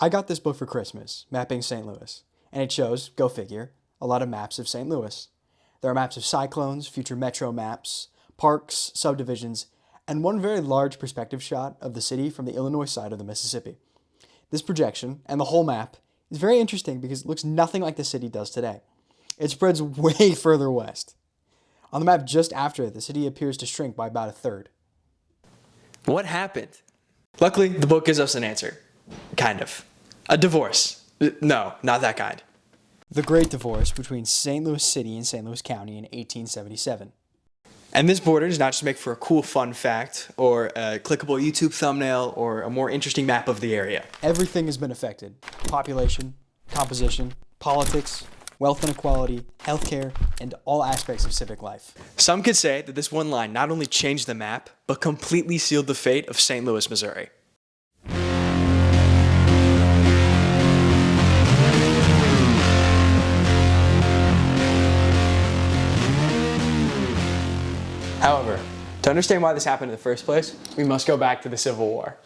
I got this book for Christmas, Mapping St. Louis, and it shows, go figure, a lot of maps of St. Louis. There are maps of cyclones, future metro maps, parks, subdivisions, and one very large perspective shot of the city from the Illinois side of the Mississippi. This projection, and the whole map, is very interesting because it looks nothing like the city does today. It spreads way further west. On the map just after it, the city appears to shrink by about a third. What happened? Luckily, the book gives us an answer. Kind of. A divorce. No, not that kind. The Great Divorce between St. Louis City and St. Louis County in 1877. And this border does not just make for a cool fun fact, or a clickable YouTube thumbnail, or a more interesting map of the area. Everything has been affected. Population, composition, politics, wealth inequality, healthcare, and all aspects of civic life. Some could say that this one line not only changed the map, but completely sealed the fate of St. Louis, Missouri. However, to understand why this happened in the first place, we must go back to the Civil War.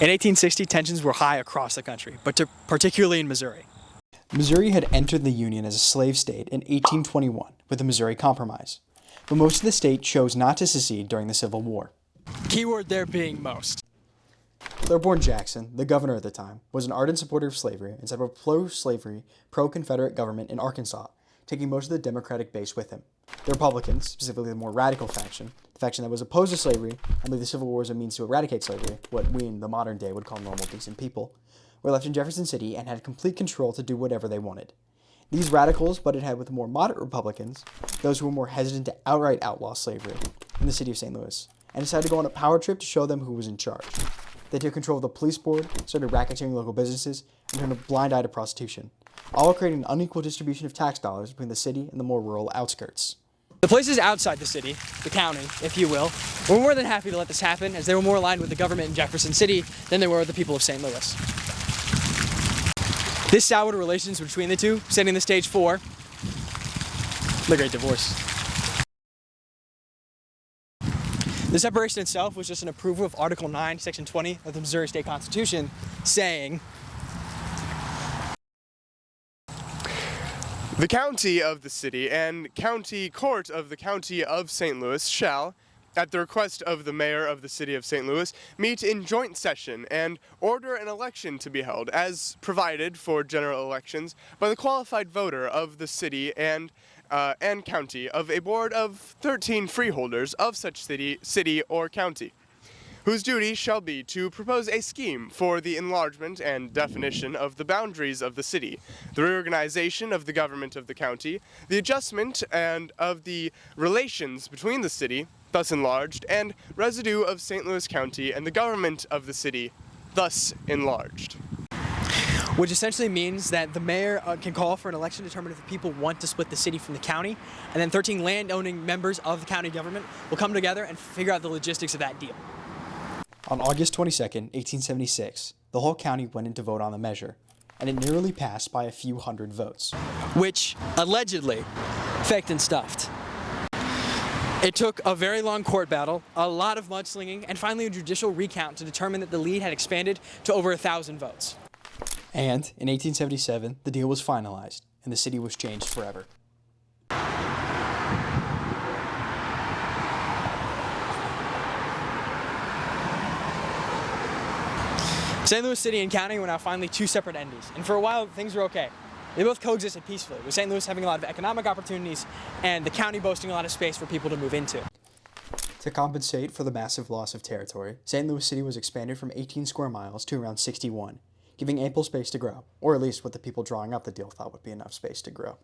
In 1860, tensions were high across the country, but particularly in Missouri. Missouri had entered the Union as a slave state in 1821 with the Missouri Compromise, but most of the state chose not to secede during the Civil War. Keyword there being most. Claiborne Jackson, the governor at the time, was an ardent supporter of slavery and set up a pro-slavery, pro-Confederate government in Arkansas, taking most of the Democratic base with him. The Republicans, specifically the more radical faction, the faction that was opposed to slavery and believed the Civil War as a means to eradicate slavery, what we in the modern day would call normal, decent people, were left in Jefferson City and had complete control to do whatever they wanted. These radicals butted head with the more moderate Republicans, those who were more hesitant to outright outlaw slavery, in the city of St. Louis, and decided to go on a power trip to show them who was in charge. They took control of the police board, started racketeering local businesses, and turned a blind eye to prostitution, all creating an unequal distribution of tax dollars between the city and the more rural outskirts. The places outside the city, the county, if you will, were more than happy to let this happen, as they were more aligned with the government in Jefferson City than they were with the people of St. Louis. This soured relations between the two, setting the stage for the Great Divorce. The separation itself was just an approval of Article 9, Section 20 of the Missouri State Constitution, saying, "The county of the city and county court of the county of St. Louis shall, at the request of the mayor of the city of St. Louis, meet in joint session and order an election to be held as provided for general elections by the qualified voter of the city and county of a board of 13 freeholders of such city or county, whose duty shall be to propose a scheme for the enlargement and definition of the boundaries of the city, the reorganization of the government of the county, the adjustment and of the relations between the city, thus enlarged, and residue of St. Louis County and the government of the city, thus enlarged." Which essentially means that the mayor can call for an election to determine if the people want to split the city from the county, and then 13 land-owning members of the county government will come together and figure out the logistics of that deal. On August 22, 1876, the whole county went in to vote on the measure, and it nearly passed by a few hundred votes. Which, allegedly, faked and stuffed. It took a very long court battle, a lot of mudslinging, and finally a judicial recount to determine that the lead had expanded to over 1,000 votes. And, in 1877, the deal was finalized, and the city was changed forever. St. Louis City and County were now finally two separate entities, and for a while things were okay. They both coexisted peacefully, with St. Louis having a lot of economic opportunities and the county boasting a lot of space for people to move into. To compensate for the massive loss of territory, St. Louis City was expanded from 18 square miles to around 61, giving ample space to grow, or at least what the people drawing up the deal thought would be enough space to grow.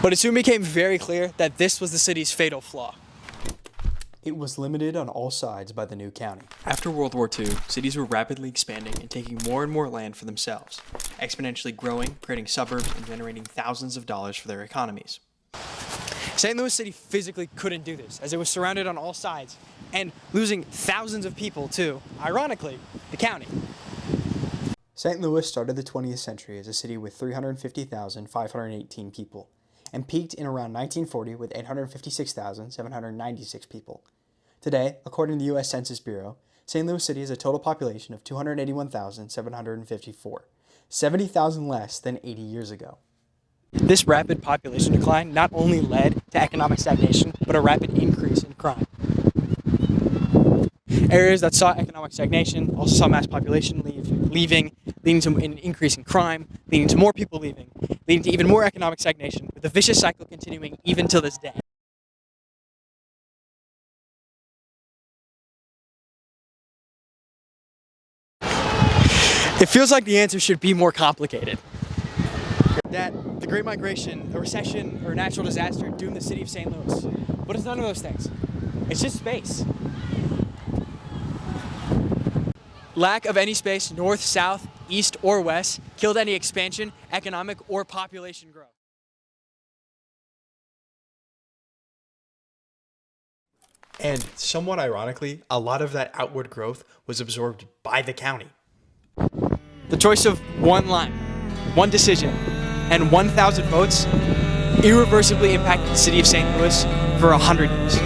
But it soon became very clear that this was the city's fatal flaw. It was limited on all sides by the new county. After World War II, cities were rapidly expanding and taking more and more land for themselves, exponentially growing, creating suburbs, and generating thousands of dollars for their economies. St. Louis City physically couldn't do this, as it was surrounded on all sides, and losing thousands of people to, ironically, the county. St. Louis started the 20th century as a city with 350,518 people, and peaked in around 1940 with 856,796 people. Today, according to the U.S. Census Bureau, St. Louis City has a total population of 281,754, 70,000 less than 80 years ago. This rapid population decline not only led to economic stagnation, but a rapid increase in crime. Areas that saw economic stagnation also saw mass population leaving, leading to an increase in crime, leading to more people leaving, leading to even more economic stagnation, with the vicious cycle continuing even to this day. It feels like the answer should be more complicated. That the Great Migration, a recession, or a natural disaster doomed the city of St. Louis. But it's none of those things. It's just space. Lack of any space, north, south, east, or west, killed any expansion, economic, or population growth. And somewhat ironically, a lot of that outward growth was absorbed by the county. The choice of one line, one decision, and 1,000 votes irreversibly impacted the city of St. Louis for 100 years.